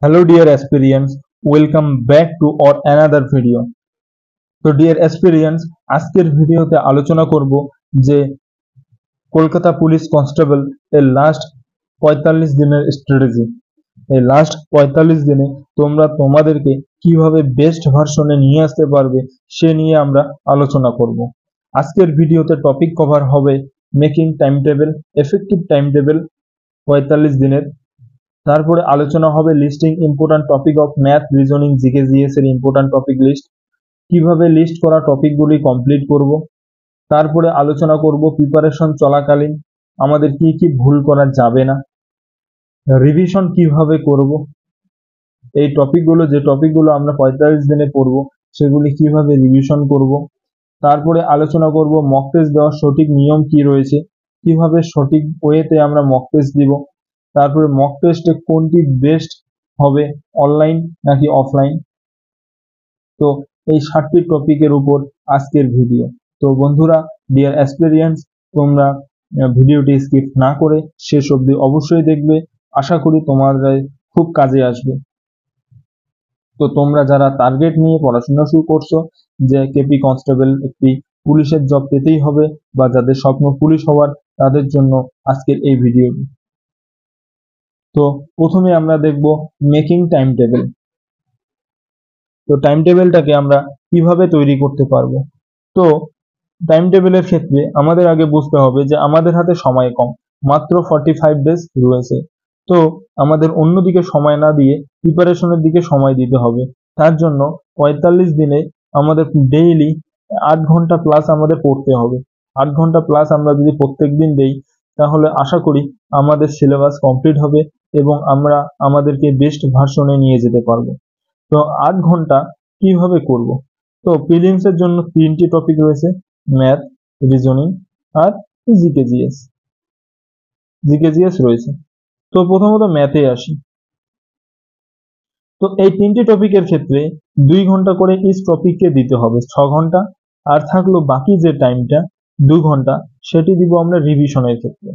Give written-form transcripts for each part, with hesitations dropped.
Hello dear aspirants, welcome back to our another video. তো deer aspirants, আজকের ভিডিওতে আলোচনা করব যে কলকাতা পুলিশ কনস্টেবল এর লাস্ট 45 দিনের স্ট্র্যাটেজি। এই লাস্ট 45 দিনে তোমরা তোমাদেরকে কিভাবে বেস্ট ভার্সনে নিয়ে আসতে পারবে সে নিয়ে আমরা আলোচনা করব। আজকের ভিডিওতে টপিক কভার হবে making time table, effective time table 45 দিনের। তারপরে আলোচনা হবে listing important topic of math, reasoning, GK, GS এর ইম্পর্টেন্ট টপিক লিস্ট, কিভাবে লিস্ট করা টপিকগুলি কমপ্লিট করব। তারপরে আলোচনা করব প্রিপারেশন চলাকালীন আমাদের কি কি ভুল করা যাবে না, রিভিশন কিভাবে করব, এই টপিকগুলো যে টপিকগুলো আমরা 45 দিনে পড়ব সেগুলি কিভাবে রিভিশন করব। তারপরে আলোচনা করব মক টেস্ট দেওয়ার সঠিক নিয়ম কি রয়েছে, কিভাবে সঠিক ওয়েতে আমরা মক টেস্ট দিব। তারপরে মক টেস্টে কোনটি বেস্ট হবে, অনলাইন নাকি অফলাইন। তো এই 7টি টপিকের উপর আজকের ভিডিও। তো বন্ধুরা, ডিয়ার অ্যাসপিরিয়েন্টস, তোমরা ভিডিওটি স্কিপ না করে শেষ অবধি অবশ্যই দেখবে। আশা করি তোমাদের খুব কাজে আসবে। তো তোমরা যারা টার্গেট নিয়ে পড়াশোনা শুরু করছো যে কেপি কনস্টেবল একটি পুলিশের জব পেতেই হবে, বা যাদের স্বপ্ন পুলিশ হওয়ার, তাদের জন্য আজকের এই ভিডিওটি। তো প্রথমে আমরা দেখব মেকিং টাইম টেবিল। তো টাইম টেবিলটাকে আমরা কিভাবে তৈরি করতে পারবো। তো টাইম টেবিলের ক্ষেত্রে আমাদের আগে বুঝতে হবে যে আমাদের হাতে সময় কম, মাত্র 45 ডেজ রয়েছে। তো আমাদের অন্যদিকে সময় না দিয়ে প্রিপারেশনের দিকে সময় দিতে হবে। তার জন্য 45 দিনে আমাদের ডেইলি 8 ঘন্টা প্লাস আমাদের পড়তে হবে। 8 ঘন্টা প্লাস আমরা যদি প্রত্যেক দিন দেই, তাহলে আশা করি আমাদের সিলেবাস কমপ্লিট হবে এবং আমরা আমাদেরকে বেস্ট ভার্সনে নিয়ে যেতে পারবো। তো 8 ঘন্টা কিভাবে করব। তো প্রিলিমস এর জন্য 3টি টপিক রয়েছে, ম্যাথ, রিজনিং আর জিকে জিএস। জিকে জিএস রয়েছে। তো প্রথমত ম্যাথে আসি। তো এই 3টি টপিকের ক্ষেত্রে 2 ঘন্টা করে ইচ টপিককে দিতে হবে, 6 ঘন্টা। আর থাকলো বাকি যে টাইমটা 2 ঘন্টা, সেটি দিব আমরা রিভিশনের ক্ষেত্রে।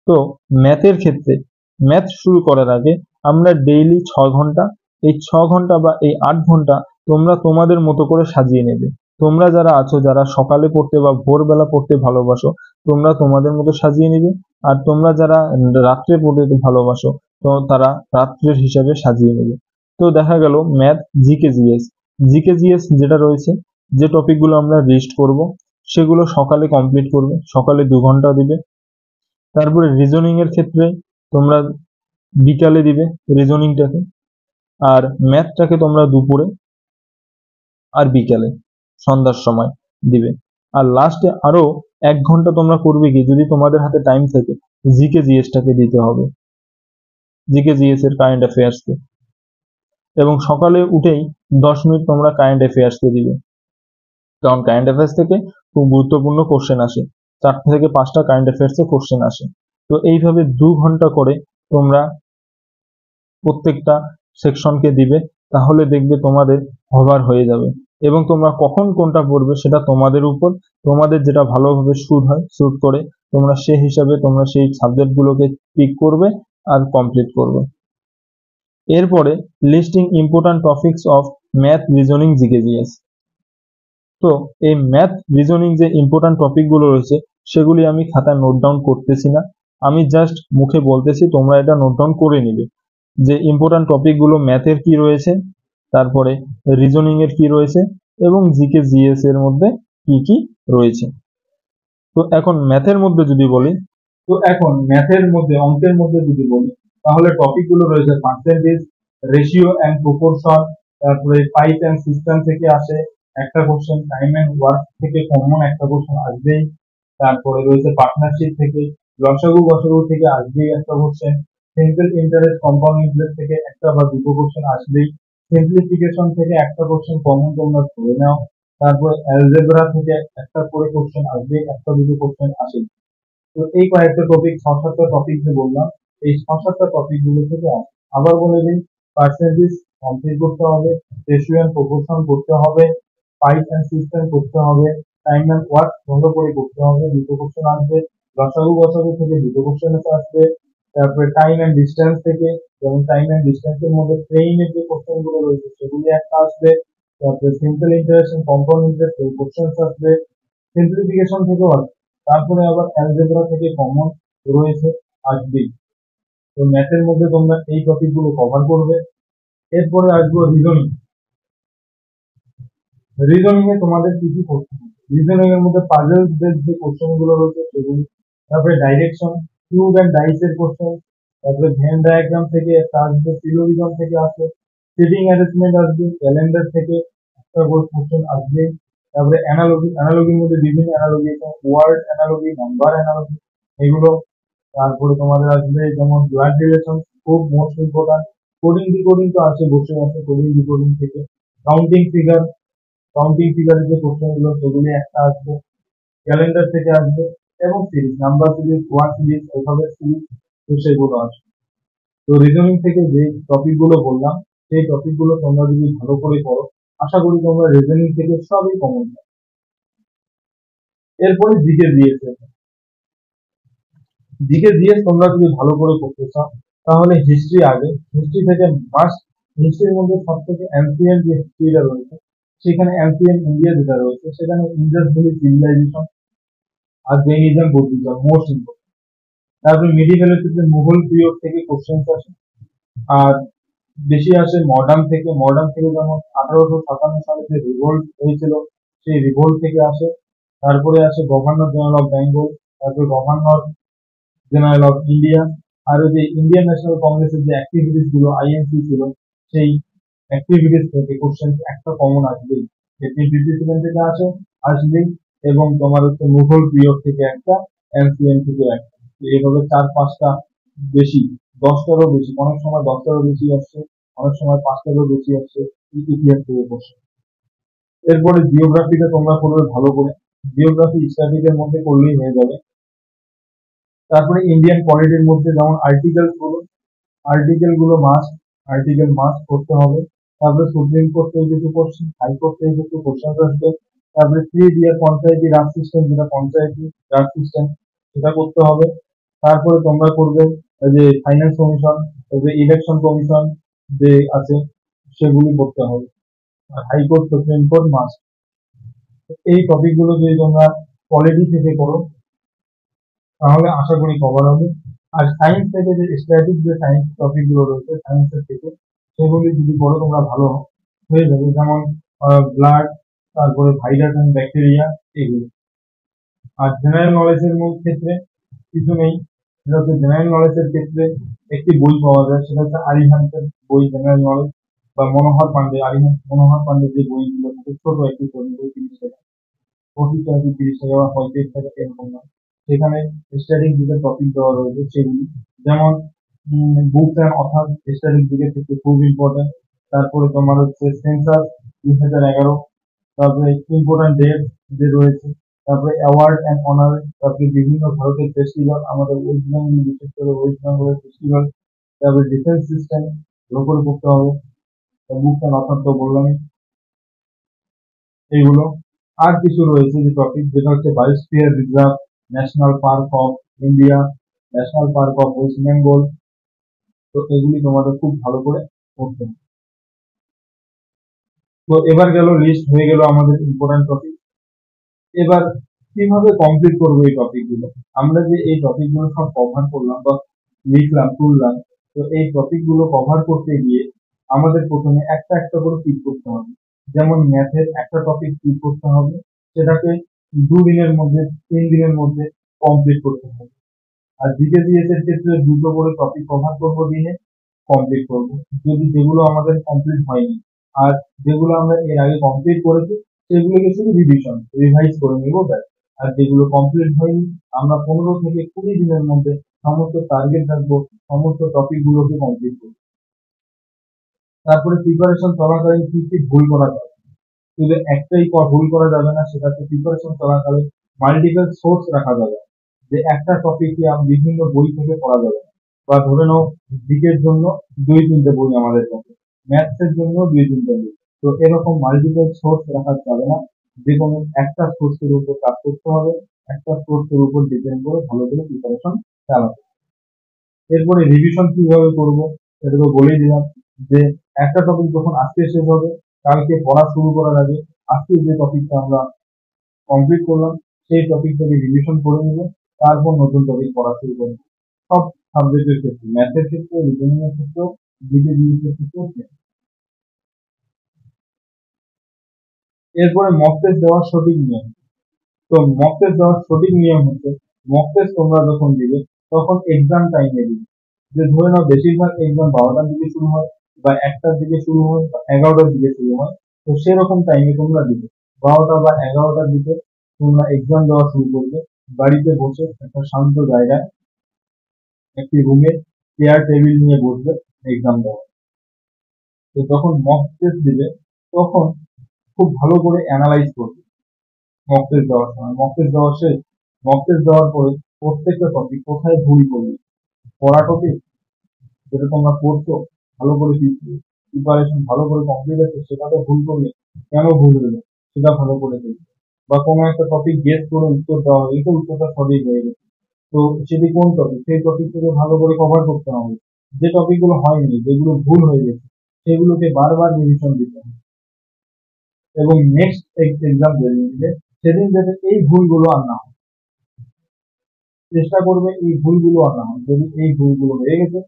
তো ম্যাথের ক্ষেত্রে ম্যাথ শুরু করার আগে আমরা ডেইলি 6 ঘন্টা, এই 6 ঘন্টা বা এই 8 ঘন্টা তোমরা তোমাদের মতো করে সাজিয়ে নেবে। তোমরা যারা আছো, যারা সকালে পড়তে বা ভোরবেলা পড়তে ভালোবাসো, তোমরা তোমাদের মতো সাজিয়ে নেবে। আর তোমরা যারা রাত্রে পড়তে ভালোবাসো, তো তারা রাত্রের হিসাবে সাজিয়ে নেবে। তো দেখা গেল math, GK GS. GK GS যেটা রয়েছে, যে টপিকগুলো আমরা লিস্ট করব সেগুলো সকালে কমপ্লিট করবে, সকালে 2 ঘন্টা দিবে। তারপরে রিজনিং এর ক্ষেত্রে তোমরা বিকালে দিবে রিজনিংটাকে, আর ম্যাথটাকে তোমরা দুপুরে আর বিকালে সন্ধ্যার সময় দিবে। আর লাস্টে আরো 1 ঘন্টা তোমরা করবে কি, যদি তোমাদের হাতে টাইম থাকে, জিকে জিএসটাকে দিতে হবে, জিকে জিএস এর কারেন্ট অ্যাফেয়ার্সকে। এবং সকালে উঠেই 10 মিনিট তোমরা কারেন্ট অ্যাফেয়ার্সকে দিবে, কারণ কারেন্ট অ্যাফেয়ার্স থেকে খুব গুরুত্বপূর্ণ কোশ্চেন আসে, 4 থেকে 5টা কারেন্ট অ্যাফেয়ার্সে কোশ্চেন আসে। তো এইভাবে 2 ঘন্টা করে তোমরা প্রত্যেকটা সেকশনকে দিবে, তাহলে দেখবে তোমাদের কভার হয়ে যাবে। এবং তোমরা কখন কোনটা পড়বে সেটা তোমাদের উপর, তোমাদের যেটা ভালোভাবে শুট করে তোমরা সেই হিসাবে তোমরা সেই সাবজেক্টগুলোকে পিক করবে আর কমপ্লিট করবে। এরপরে listing important topics of math, reasoning, GK, GS. তো এই ম্যাথ, রিজনিং যে ইম্পর্টেন্ট টপিকগুলো রয়েছে সেগুলি আমি খাতায় নোট ডাউন করতেছি না, আমি জাস্ট মুখে বলতেছি, তোমরা এটা নোট ডাউন করে নিবে যে ইম্পর্টেন্ট টপিকগুলো ম্যাথের কি রয়েছে, তারপরে রিজনিং এর কি রয়েছে, এবং জিকে জিএস এর মধ্যে কি কি রয়েছে। তো এখন ম্যাথের মধ্যে যদি বলি, অঙ্কের মধ্যে যদি বলি, তাহলে টপিকগুলো রয়েছে পার্সেন্টেজ, রেশিও অ্যান্ড প্রপোর্শন, তারপরে পাইপ অ্যান্ড সিস্টেম থেকে আসে একটা কোশ্চেন, টাইম অ্যান্ড ওয়ার্ক থেকে কমন একটা কোশ্চেন আসবেই। তারপরে রয়েছে পার্টনারশিপ থেকে, লসাগু গসাগু থেকে আসবেই একটা question, simple interest, compound interest থেকে একটা বা দুটো কোশ্চেন আসবেই, সিম্পলিফিকেশন থেকে একটা কোশ্চেন কমন তোমরা ধরে নাও। তারপরে অ্যালজেব্রা থেকে একটা করে কোশ্চেন আসবে, একটা দুটো কোশ্চেন আসে। তো এই কয়েকটা টপিক, 6-7টা টপিক যে বললাম, এই 6-7টা টপিক গুলো থেকে আসে। আবার বলে দিই, পার্সেন্টেজ কমপ্লিট করতে হবে, রেশিও এন্ড প্রপোর্শন করতে হবে, পাইপ এন্ড সিস্টেম করতে হবে, টাইম এন্ড ওয়ার্ক ভালো করে করতে হবে, দুটো কোশ্চেন আসবে, লসাগু গসাগু থেকে দুটো কোশ্চেন আসবে, তারপরে টাইম এন্ড ডিস্টেন্স থেকে, যেমন টাইম এন্ড ডিস্টেন্সের মধ্যে ট্রেইনের যে কোশ্চেন গুলো রয়েছে সেগুলি একটা আসবে। তারপরে simple interest and compound interest এই কোশ্চেন আসবে। সিম্পলিফিকেশন থেকেও আসবে। তারপরে আবার অ্যালজেব্রা থেকে কমন রয়েছে, আসবেই। তো ম্যাথের মধ্যে তোমরা এই টপিক গুলো কভার করবে। এরপরে আসবো রিজনিং। রিজনিং এ তোমাদের কি কি করতে হবে? রিজনিং এর মধ্যে পাজলস বেসড যে কোশ্চেন গুলো রয়েছে সেগুলি, তারপরে ডাইরেকশন, কিউব এন্ড ডাইস এর কোশ্চেন, তারপরে ভেন ডায়াগ্রাম থেকে একটা আসবে, সিলোজিজম থেকে আসবে, সিটিং অ্যারেঞ্জমেন্ট আসবে, ক্যালেন্ডার থেকে একটা করে কোশ্চেন আসবে। তারপরে অ্যানালজি, অ্যানালজির মধ্যে বিভিন্ন অ্যানালজি আছে, ওয়ার্ড অ্যানালজি, নাম্বার অ্যানালজি, এগুলো। তারপরে তোমাদের আসবে যেমন ব্লাড রিলেশন, খুব মোস্ট ইম্পর্টেন্ট। কোডিং ডিকোডিং তো আছে, বসে আছে কোডিং ডিকোডিং থেকে। কাউন্টিং ফিগার, কাউন্টিং ফিগারের যে কোশ্চেন গুলো সেগুলি একটা আসবে, ক্যালেন্ডার থেকে আসবে। এবং series, number series, word series, alphabet series, তো সেগুলো আসবে। তো রিজনিং থেকে যে টপিক গুলো বললাম সেই টপিক গুলো তোমরা যদি ভালো করে করো, আশা করি তোমরা রিজনিং থেকে সবই কমন পাবে। এরপরে জিকে দিয়েছে, জিকে জিএস তোমরা যদি ভালো করে করতে চাও তাহলে হিস্ট্রি আগে। হিস্ট্রি থেকে মাস্ট, হিস্ট্রির মধ্যে সব থেকে এনসিয়েন্ট যে হিস্ট্রিটা রয়েছে সেখানে এনসিয়েন্ট ইন্ডিয়া যেটা রয়েছে সেখানে ইন্ডাস ভ্যালি সিভিলাইজেশন আর জৈনিজম বুদ্ধিজম মোস্ট ইম্পর্টেন্ট। তারপরে মিডিভেলের ক্ষেত্রে মুঘল পিরিয়ড থেকে কোশ্চেন আসে। আর বেশি আসে মডার্ন থেকে। মডার্ন থেকে যেমন 1857 সালে যে রিভোল্ট হয়েছিল সেই রিভোল্ট থেকে আসে। তারপরে আসে গভর্নর জেনারেল অফ বেঙ্গল, তারপরে গভর্নর জেনারেল অফ ইন্ডিয়া। আর ওই যে ইন্ডিয়ান ন্যাশনাল কংগ্রেসের যে অ্যাক্টিভিটিস গুলো আইএনসি ছিল সেই অ্যাক্টিভিটিস থেকে কোশ্চেন একটা কমন আসবেই। 1857 থেকে আসে, আসবেই। এবং তোমার হচ্ছে মুঘল পিরিয়ড থেকে একটা, এনসিএন থেকে একটা। তো এইভাবে চার পাঁচটা বেশি, 10টারও বেশি, অনেক সময় 10টারও বেশি আসছে, অনেক সময় 5টারও বেশি আসছে ইতিহাস থেকে কোশ্চেন। এরপরে জিওগ্রাফিটা তোমরা করবে ভালো করে। জিওগ্রাফি স্ট্যাটিকের মধ্যে করলেই হয়ে যাবে। তারপরে ইন্ডিয়ান পলিটির মধ্যে যেমন আর্টিকেল গুলো, আর্টিকেল গুলো মাস্ট, আর্টিকেল মাস্ট করতে হবে। তারপরে সুপ্রিম কোর্ট থেকে কিছু কোশ্চেন, হাইকোর্ট থেকে কিছু কোশ্চেন আসবে। তারপরে 3 ইয়ার পঞ্চায়েতি রাজ সিস্টেম, যেটা পঞ্চায়েতি রাজ সিস্টেম, সেটা করতে হবে। তারপরে তোমরা করবে ওই যে ফাইন্যান্স কমিশন, ওই যে ইলেকশন কমিশন যে আছে সেগুলি করতে হবে। আর হাইকোর্ট, সুপ্রিম কোর্ট মাস্ট। এই টপিক গুলো যদি তোমরা পলিটি থেকে করো তাহলে আশা করি কভার হবে। আর সায়েন্স থেকে যে স্ট্যাটিক যে সায়েন্স টপিক গুলো রয়েছে সায়েন্সের থেকে, সেগুলি যদি পড়ো তোমরা ভালো হয়ে যাবে। যেমন ব্লাড, তারপরে ভাইরাস এন্ড ব্যাকটেরিয়া, এগুলো। আর জেনারেল নলেজের ক্ষেত্রে কিছু নেই। সেটা হচ্ছে জেনারেল নলেজের ক্ষেত্রে একটি বই পাওয়া যায়, সেটা হচ্ছে আরিহান্তের বই জেনারেল নলেজ, বা মনোহর পান্ডে, আরিহান্ত মনোহর পান্ডে যে বইগুলো থাকে, ছোট একটি বই, 30 টাকা, 25 টাকা কি 30 টাকা বা 35 টাকা এরকম না। সেখানে স্ট্যাটিক দিকে টপিক দেওয়া রয়েছে সেগুলি, যেমন বুকস অ্যান্ড অথার স্ট্যাটিক দিকে থেকে খুব ইম্পর্টেন্ট। তারপরে তোমার হচ্ছে সেন্সাস 2011, তারপরে ইম্পর্টেন্ট ডেট যে রয়েছে, তারপরে অ্যাওয়ার্ড অ্যান্ড অনার, তারপরে বিভিন্ন ভারতের ফেস্টিভ্যাল, আমাদের ওয়েস্ট বেঙ্গল, বিশেষ করে ওয়েস্ট বেঙ্গলের ফেস্টিভ্যাল, তারপরে ডিফেন্স সিস্টেম ভালো করে করতে হবে। বুকস অ্যান্ড অথার তো বললামই এইগুলো। আর কিছু রয়েছে যে টপিক, যেটা হচ্ছে biosphere reserve, national park of India, national park of West Bengal. তো এগুলি তোমাদের খুব ভালো করে পড়তে হবে। তো এবার গেল, লিস্ট হয়ে গেল আমাদের ইম্পর্টেন্ট টপিক। এবার কিভাবে কমপ্লিট করবো এই টপিক গুলো? আমরা যে এই টপিক গুলো সব কভার করলাম বা লিখলাম তুললাম, তো এই টপিক গুলো কভার করতে গিয়ে আমাদের প্রথমে একটা একটা করে পিক করতে হবে। যেমন ম্যাথের একটা টপিক পিক করতে হবে, সেটাকে 2 দিনের মধ্যে, 3 দিনের মধ্যে কমপ্লিট করতে হবে। আর জিকে জিএস এর ক্ষেত্রে দুটো করে টপিক কভার করবো দিনে, কমপ্লিট করবো। যদি যেগুলো আমাদের কমপ্লিট হয়নি, আর যেগুলো আমরা এর আগে কমপ্লিট করেছি সেগুলোকে শুধু রিভিশন রিভাইজ করে নিব ব্যাস। আর যেগুলো কমপ্লিট হয়নি আমরা 15 থেকে 20 দিনের মধ্যে সমস্ত টার্গেট রাখবো, সমস্ত টপিক গুলোকে কমপ্লিট করবো। তারপরে প্রিপারেশন চলাকালীন কি কি ভুল করা যাবে? শুধু একটাই ভুল করা যাবে না, সেটা হচ্ছে প্রিপারেশন চলাকালীন মাল্টিপল সোর্স রাখা যাবে। যে একটা টপিকে বিভিন্ন বই থেকে পড়া যাবে না। বা ধরে নাও জিকের জন্য 2-3টে বই আমাদের কাছে, ম্যাথস এর জন্য 2-3টে বই। তো এরকম মাল্টিপল সোর্স রাখা যাবে না, যে কোনো একটা সোর্সের উপর কাজ করতে হবে, একটা সোর্সের উপর ডিপেন্ড করে ভালো করে প্রিপারেশন চালাতে হবে। এরপরে রিভিশন কিভাবে করব সেটা তো বলেই দিলাম, যে একটা টপিক যখন আজকে শেষ হবে, কালকে পড়া শুরু করার আগে আজকে যে টপিকটা আমরা কমপ্লিট করলাম সেই টপিকটাকে রিভিশন করে নিব, তারপর নতুন টপিক পড়া শুরু করব। সব সাবজেক্টের ক্ষেত্রে, ম্যাথের ক্ষেত্রে, রিজনিং এর ক্ষেত্রেও, জিকে জিএস এর ক্ষেত্রেও। এরপরে মক টেস্ট দেওয়ার সঠিক নিয়ম। তো মক টেস্ট দেওয়ার সঠিক নিয়ম হচ্ছে, মক টেস্ট তোমরা যখন দিবে তখন এক্সাম টাইমে দিবে। যে ধরে নাও বেশিরভাগ এক্সাম 12টার দিকে শুরু হয়, বা 1টার দিকে শুরু হয়, বা 11টার দিকে শুরু হয়। তো সেরকম টাইমে তোমরা দিবে 12টা বা 11টার দিকে তোমরা এক্সাম দেওয়া শুরু করবে, বাড়িতে বসে একটা শান্ত জায়গায় একটি রুমে চেয়ার টেবিল নিয়ে বসবে এক্সাম দেওয়া। তো যখন মক টেস্ট দিবে তখন খুব ভালো করে অ্যানালাইজ করবে। মক টেস্ট দেওয়ার সময়, মক টেস্ট দেওয়া শেষ, মক টেস্ট দেওয়ার পরে প্রত্যেকটা টপিক কোথায় ভুল করবে, পড়া টপিক যেটা তোমরা পড়ছো ভালো করে প্রিপারেশন ভালো করে কমপ্লিট আছে, সেটাতে ভুল করলে কেন ভুল হলো সেটা ভালো করে দেখবে। বা কোনো একটা টপিক গেস করে উত্তর দেওয়া হয়েছে, তো উত্তরটা সঠিক হয়ে গেছে, তো সেটি কোন টপিক, সেই টপিক থেকে ভালো করে কভার করতে হবে। যে টপিক গুলো হয়নি, যেগুলো ভুল হয়ে গেছে, সেগুলোকে বারবার রিভিশন দিতে হবে। এবং নেক্সট এক্সাম যেদিন দিবে সেদিন যাতে এই ভুলগুলো আর না হয়, চেষ্টা করবে এই ভুলগুলো আর না হয়। যদি এই ভুলগুলো হয়ে গেছে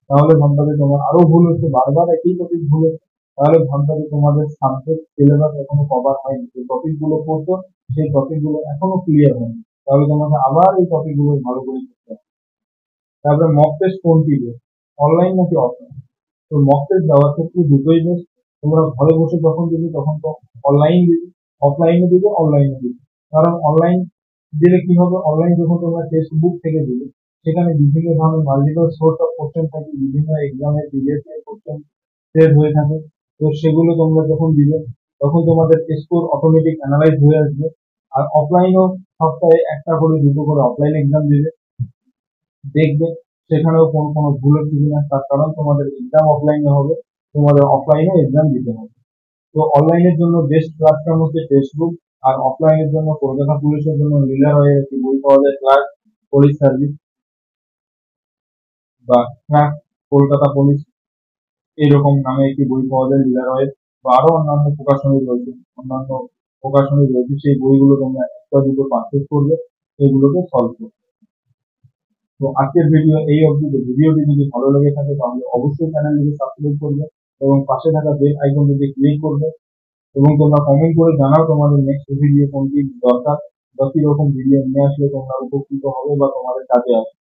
তাহলে ভাববে যে তোমার আরো ভুল হচ্ছে, বারবার একই টপিক ভুল হচ্ছে, তাহলে ভাববে যে তোমাদের সাবজেক্ট সিলেবাস এখনো কভার হয়নি, যে টপিক গুলো পড়ছো সেই টপিক গুলো এখনো ক্লিয়ার হয়নি, তাহলে তোমাকে আবার এই টপিক গুলো ভালো করে পড়তে হবে। তারপরে মক টেস্ট কোনটি বেস্ট, অনলাইন নাকি অফলাইন? তো মক টেস্ট দেওয়ার ক্ষেত্রে দুটোই বেস্ট। তোমরা ঘরে বসে যখন দিবে তখন তো অনলাইন দিবে, অফলাইনে দিবে, অনলাইনে দিবে। কারণ অনলাইন দিলে কি হবে, অনলাইন যখন তোমরা টেক্সট বুক থেকে দিবে সেখানে বিভিন্ন ধরনের মাল্টিপল সোর্স অফ কোশ্চেন থাকে, বিভিন্ন এক্সামের প্রিভিয়াস ইয়ার কোশ্চেন সেট হয়ে থাকে। তো সেগুলো তোমরা যখন দিবে তখন তোমাদের স্কোর অটোমেটিক অ্যানালাইজ হয়ে আসবে। আর অফলাইনও সপ্তাহে একটা করে দুটো করে অফলাইন এক্সাম দিবে, দেখবে সেখানেও কোন কোনো ভুল হচ্ছে কিনা, তার কারণ তোমাদের এক্সাম অফলাইনে হবে, তোমাদের অফলাইনে এক্সাম দিতে হবে। তো অনলাইনের জন্য বেস্ট প্ল্যাটফর্ম হচ্ছে ফেসবুক, আর অফলাইনের জন্য কলকাতা পুলিশের জন্য লীলারয়ের একটি বই পাওয়া যায়, ক্লার্ক পুলিশ সার্ভিস বা ক্রাক কলকাতা পুলিশ, এরকম নামে একটি বই পাওয়া যায় লীলারয়ের। বা আরো অন্যান্য প্রকাশনী রয়েছে, অন্যান্য প্রকাশনী রয়েছে, সেই বইগুলো তোমরা একটা দুটো পারচেজ করবে, এগুলোকে সলভ করবে। তো আজকের ভিডিও এই অবধি। তো ভিডিওটি যদি ভালো লেগে থাকে তাহলে অবশ্যই চ্যানেলটিকে সাবস্ক্রাইব করবে এবং পাশে থাকা বেল আইকনটিতে ক্লিক করবে। এবং তোমরা কমেন্ট করে জানাও তোমাদের নেক্সট ভিডিও কোনটি দরকার, বা কিরকম ভিডিও নিয়ে আসলে তোমরা উপকৃত হবে বা তোমাদের কাজে আসবে।